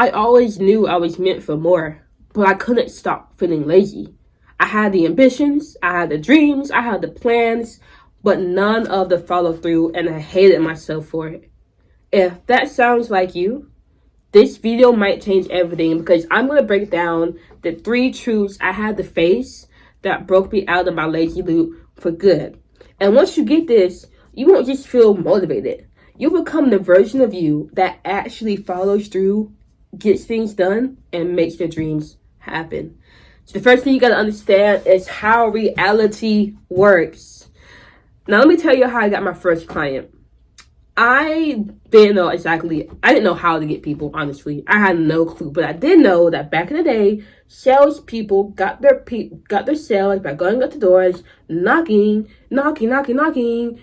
I always knew I was meant for more, but I couldn't stop feeling lazy. I had the ambitions, I had the dreams, I had the plans, but none of the follow through, and I hated myself for it. If that sounds like you, this video might change everything because I'm going to break down the 3 truths I had to face that broke me out of my lazy loop for good. And once you get this, you won't just feel motivated. You'll become the version of you that actually follows through, gets things done, and makes their dreams happen. So the first thing you got to understand is how reality works. Now let me tell you how I got my first client. I didn't know how to get people, honestly. I had no clue, but I did know that back in the day, salespeople got their sales by going up to doors, knocking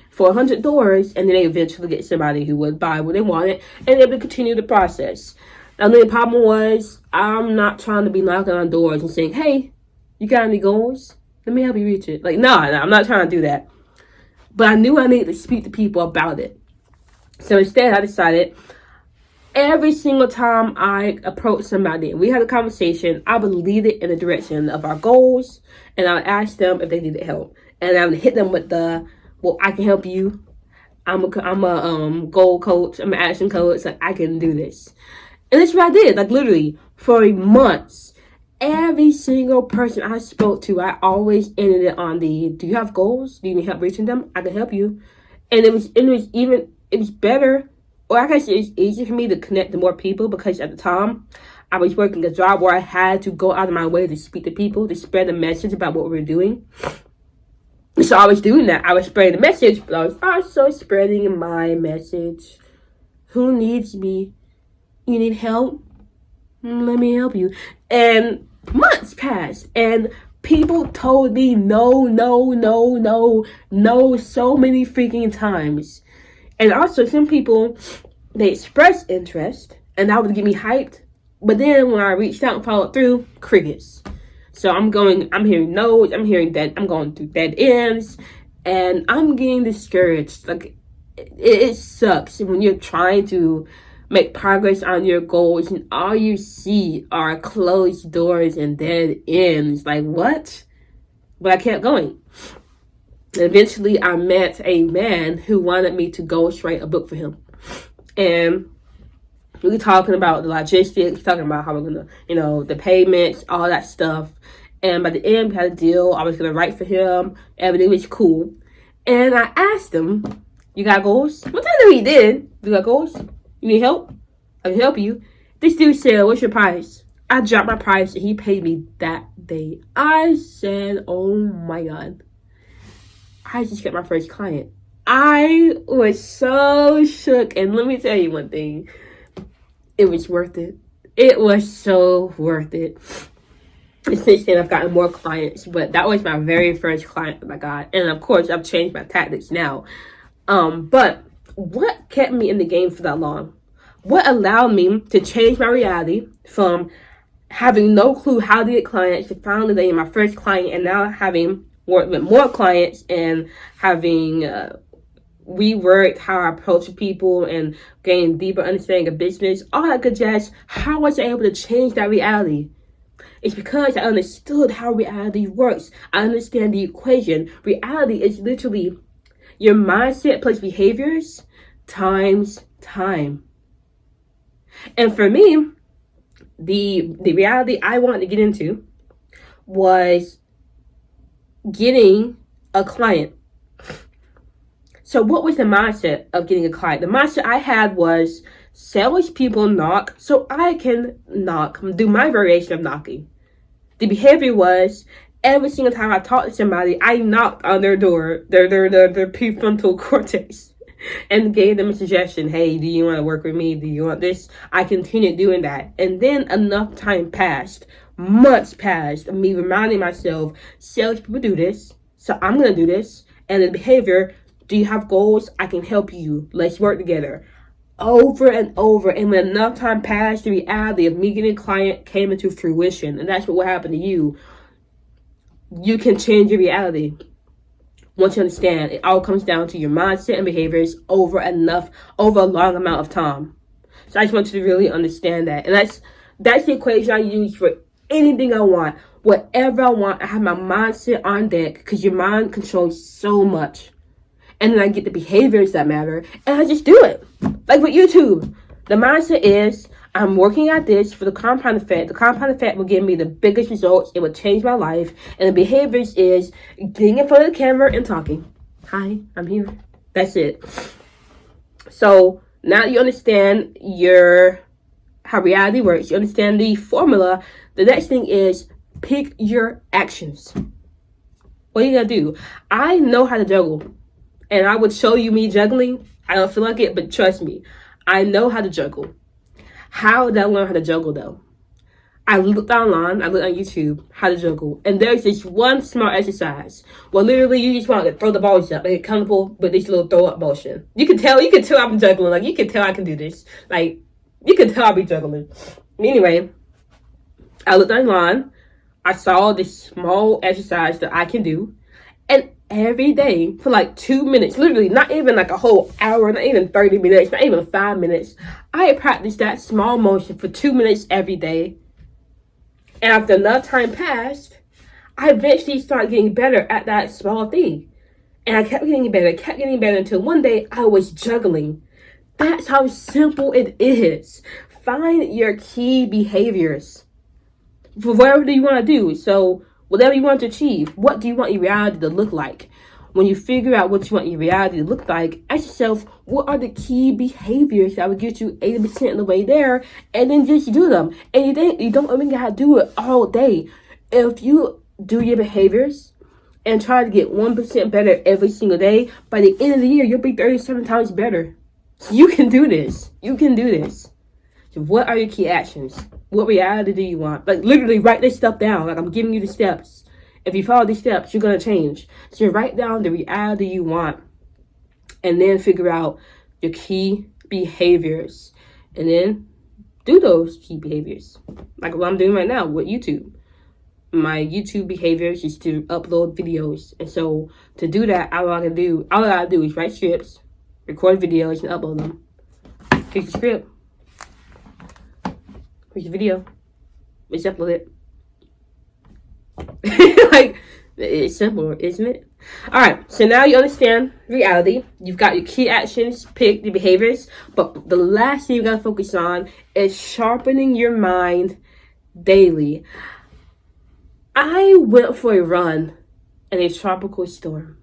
for 100 doors, and then they eventually get somebody who would buy what they wanted, and they would continue the process. Now, the problem was, I'm not trying to be knocking on doors and saying, hey, you got any goals? Let me help you reach it. No, I'm not trying to do that. But I knew I needed to speak to people about it. So instead, I decided every single time I approached somebody and we had a conversation, I would lead it in the direction of our goals, and I would ask them if they needed help. And I would hit them with I can help you. I'm a goal coach. I'm an action coach. I can do this. And that's what I did. Literally, for months, every single person I spoke to, I always ended it on do you have goals? Do you need help reaching them? I can help you. And it was better, or I guess it was easier for me to connect to more people because at the time, I was working a job where I had to go out of my way to speak to people, to spread the message about what we were doing. So I was doing that. I was spreading the message, but I was also spreading my message. Who needs me? You need help? Let me help you. And months passed, and people told me no so many freaking times. And also, some people, they expressed interest, and that would get me hyped. But then when I reached out and followed through, crickets. So I'm hearing no's, I'm going through dead ends, and I'm getting discouraged. It sucks when you're trying to make progress on your goals and all you see are closed doors and dead ends. What? But I kept going. And eventually I met a man who wanted me to ghostwrite a book for him. And we were talking about the logistics, talking about how we're gonna, the payments, all that stuff. And by the end, we had a deal. I was gonna write for him. Everything was cool. And I asked him, you got goals? What time did he did? You got goals? You need help? I can help you. This dude said, what's your price? I dropped my price and he paid me that day. I said, oh my God. I just got my first client. I was so shook. And let me tell you one thing. It was worth it. It was so worth it. And since then, I've gotten more clients. But that was my very first client that I got. And of course, I've changed my tactics now. But what kept me in the game for that long? What allowed me to change my reality from having no clue how to get clients to finally getting my first client, and now having worked with more clients and having reworked how I approach people and gain deeper understanding of business, all that good jazz? How was I able to change that reality? It's because I understood how reality works. I understand the equation. Reality is literally your mindset plus behaviors times time. And for me, the reality I wanted to get into was getting a client. So what was the mindset of getting a client? The mindset I had was salespeople knock so I can do my variation of knocking. The behavior was every single time I talked to somebody, I knocked on their door, their prefrontal cortex, and gave them a suggestion. Hey, do you want to work with me? Do you want this? I continued doing that. And then enough time passed, months passed, of me reminding myself, salespeople do this, so I'm going to do this. And the behavior, do you have goals? I can help you. Let's work together. Over and over. And when enough time passed, the reality of me getting a client came into fruition. And that's what will happen to you. You can change your reality. Once you understand, it all comes down to your mindset and behaviors over a long amount of time. So I just want you to really understand that. And that's the equation I use for anything I want. Whatever I want, I have my mindset on deck because your mind controls so much. And then I get the behaviors that matter and I just do it. Like with YouTube. The mindset is I'm working at this for the compound effect. The compound effect will give me the biggest results. It will change my life. And the behaviors is getting in front of the camera and talking. Hi, I'm here. That's it. So now you understand how reality works. You understand the formula. The next thing is pick your actions. What are you gonna do? I know how to juggle. And I would show you me juggling. I don't feel like it, but trust me. I know how to juggle. How did I learn how to juggle though? I looked online, I looked on YouTube how to juggle. And there's this one smart exercise where literally you just want to throw the balls up, make it comfortable with this little throw up motion. You can tell I'm juggling. Like you can tell I can do this. Like you can tell I'll be juggling. Anyway, I looked online, I saw this small exercise that I can do. And every day for like 2 minutes, literally not even like a whole hour, not even 30 minutes, not even 5 minutes. I practiced that small motion for 2 minutes every day. And after enough time passed, I eventually started getting better at that small thing. And I kept getting better until one day I was juggling. That's how simple it is. Find your key behaviors for whatever you want to do. So whatever you want to achieve, what do you want your reality to look like? When you figure out what you want your reality to look like, ask yourself, what are the key behaviors that would get you 80% of the way there? And then just do them. And you don't even gotta do it all day. If you do your behaviors and try to get 1% better every single day, by the end of the year, you'll be 37 times better. So you can do this. You can do this. So what are your key actions? What reality do you want? Like literally write this stuff down. Like I'm giving you the steps. If you follow these steps, you're going to change. So you write down the reality you want and then figure out your key behaviors and then do those key behaviors. Like what I'm doing right now with YouTube. My YouTube behaviors is to upload videos. And so to do that, all I gotta do is write scripts, record videos, and upload them. Here's the script. Here's the video. Let's upload it. Like, it's simple, isn't it? Alright, so now you understand reality. You've got your key actions, pick the behaviors. But the last thing you gotta focus on is sharpening your mind daily. I went for a run in a tropical storm.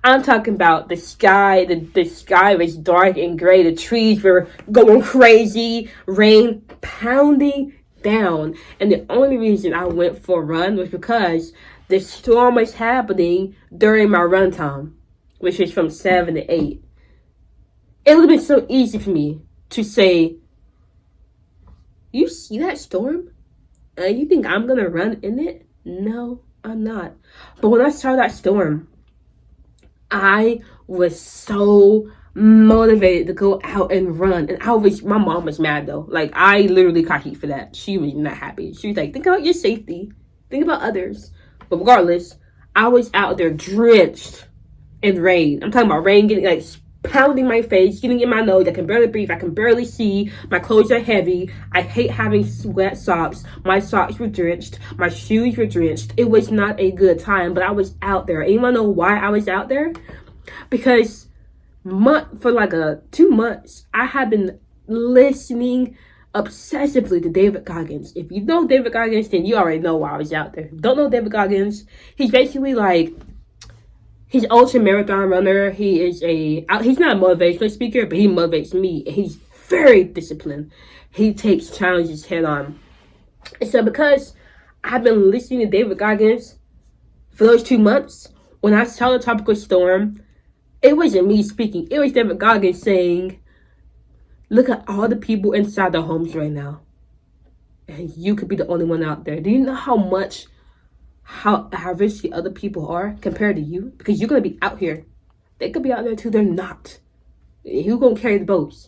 I'm talking about the sky. The sky was dark and gray. The trees were going crazy. Rain pounding down. And the only reason I went for a run was because the storm was happening during my run time, which is from 7 to 8. It would have been so easy for me to say, you see that storm? You think I'm going to run in it? No, I'm not. But when I saw that storm, I was so motivated to go out and run. And my mom was mad though. Like I literally caught heat for that. She was not happy. She was like, think about your safety. Think about others. But regardless, I was out there drenched in rain. I'm talking about rain getting like pounding my face, getting in my nose. I can barely breathe. I can barely see. My clothes are heavy. I hate having wet socks. My socks were drenched. My shoes were drenched. It was not a good time, but I was out there. And you want to know why I was out there? Because for like 2 months, I have been listening obsessively to David Goggins. If you know David Goggins, then you already know why I was out there. Don't know David Goggins? He's basically like, he's an ultra marathon runner. He's not a motivational speaker, but he motivates me. He's very disciplined. He takes challenges head on. And so because I've been listening to David Goggins for those 2 months, when I saw the tropical storm, it wasn't me speaking. It was David Goggins saying, look at all the people inside their homes right now. And you could be the only one out there. Do you know how average the other people are compared to you? Because you're going to be out here. They could be out there too. They're not. Who gonna carry the boats?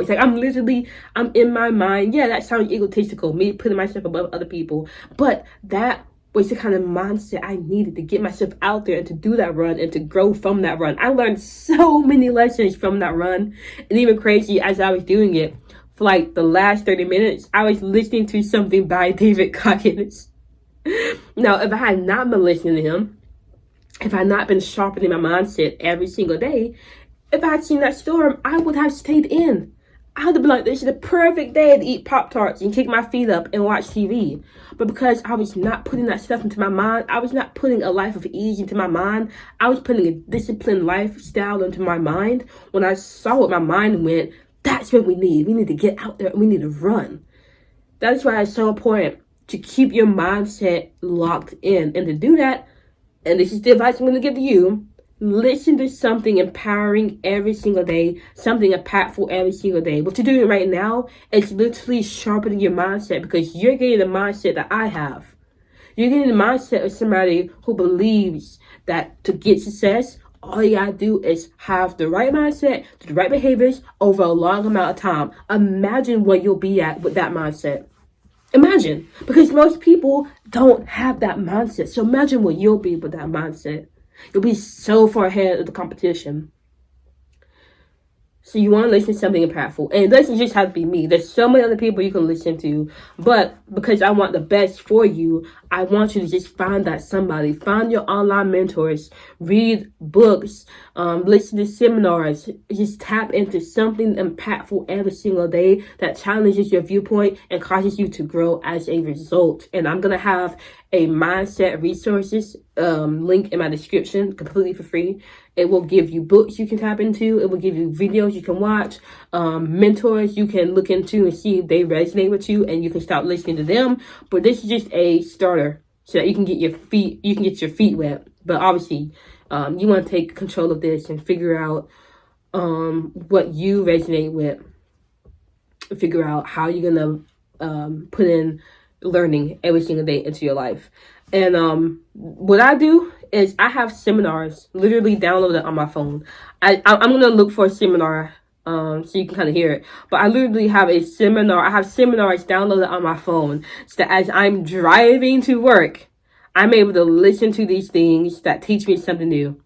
Like I'm in my mind. Yeah, that sounds egotistical, me putting myself above other people. But that was the kind of mindset I needed to get myself out there and to do that run and to grow from that run. I learned so many lessons from that run. And even crazy as I was doing it, for like the last 30 minutes, I was listening to something by David Goggins. Now, if I had not been listening to him, if I had not been sharpening my mindset every single day, if I had seen that storm, I would have stayed in. I would have been like, this is the perfect day to eat Pop-Tarts and kick my feet up and watch TV. But because I was not putting that stuff into my mind, I was not putting a life of ease into my mind, I was putting a disciplined lifestyle into my mind. When I saw what my mind went, that's what we need. We need to get out there and we need to run. That is why it's so important to keep your mindset locked in. And to do that, and this is the advice I'm going to give to you, listen to something empowering every single day, something impactful every single day. What you're doing right now is literally sharpening your mindset, because you're getting the mindset that I have. You're getting the mindset of somebody who believes that to get success, all you gotta do is have the right mindset, the right behaviors over a long amount of time. Imagine where you'll be at with that mindset. Imagine, because most people don't have that mindset. So imagine where you'll be with that mindset. You'll be so far ahead of the competition. So you want to listen to something impactful. And it doesn't just have to be me. There's so many other people you can listen to. But because I want the best for you, I want you to just find that somebody. Find your online mentors. Read books. Listen to seminars. Just tap into something impactful every single day that challenges your viewpoint and causes you to grow as a result. And I'm going to have a mindset resources link in my description completely for free. It will give you books you can tap into. It will give you videos you can watch, mentors you can look into and see if they resonate with you, and you can start listening to them. But this is just a starter so that you can get your feet wet. But obviously, you want to take control of this and figure out what you resonate with. Figure out how you're gonna put in learning every single day into your life. And what I do is I have seminars literally downloaded on my phone. I'm gonna look for a seminar so you can kind of hear it. But I literally have a seminar. I have seminars downloaded on my phone so that as I'm driving to work, I'm able to listen to these things that teach me something new.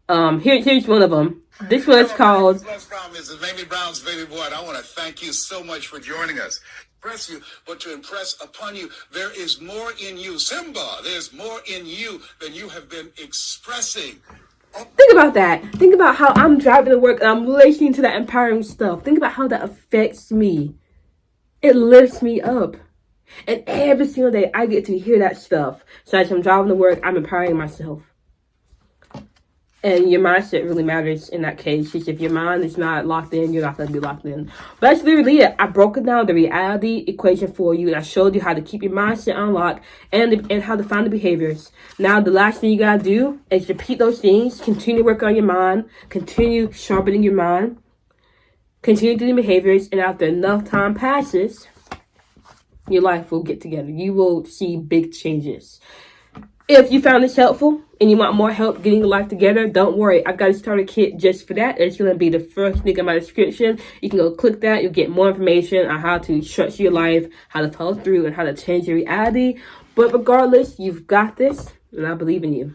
Here's one of them. This one's called Mrs. Mamie Brown's Baby Boy. And I want to thank you so much for joining us. Impress you, but to impress upon you, there is more in you. Simba, there's more in you than you have been expressing. Think about that. Think about how I'm driving to work and I'm listening to that empowering stuff. Think about how that affects me. It lifts me up. And every single day I get to hear that stuff. So as I'm driving to work, I'm empowering myself. And your mindset really matters in that case. Because if your mind is not locked in, you're not going to be locked in. But that's literally it. I broke it down, the reality equation for you. And I showed you how to keep your mindset unlocked and how to find the behaviors. Now, the last thing you got to do is repeat those things. Continue to work on your mind. Continue sharpening your mind. Continue doing behaviors. And after enough time passes, your life will get together. You will see big changes. If you found this helpful and you want more help getting your life together, don't worry. I've got a starter kit just for that. It's going to be the first link in my description. You can go click that. You'll get more information on how to structure your life, how to follow through, and how to change your reality. But regardless, you've got this, and I believe in you.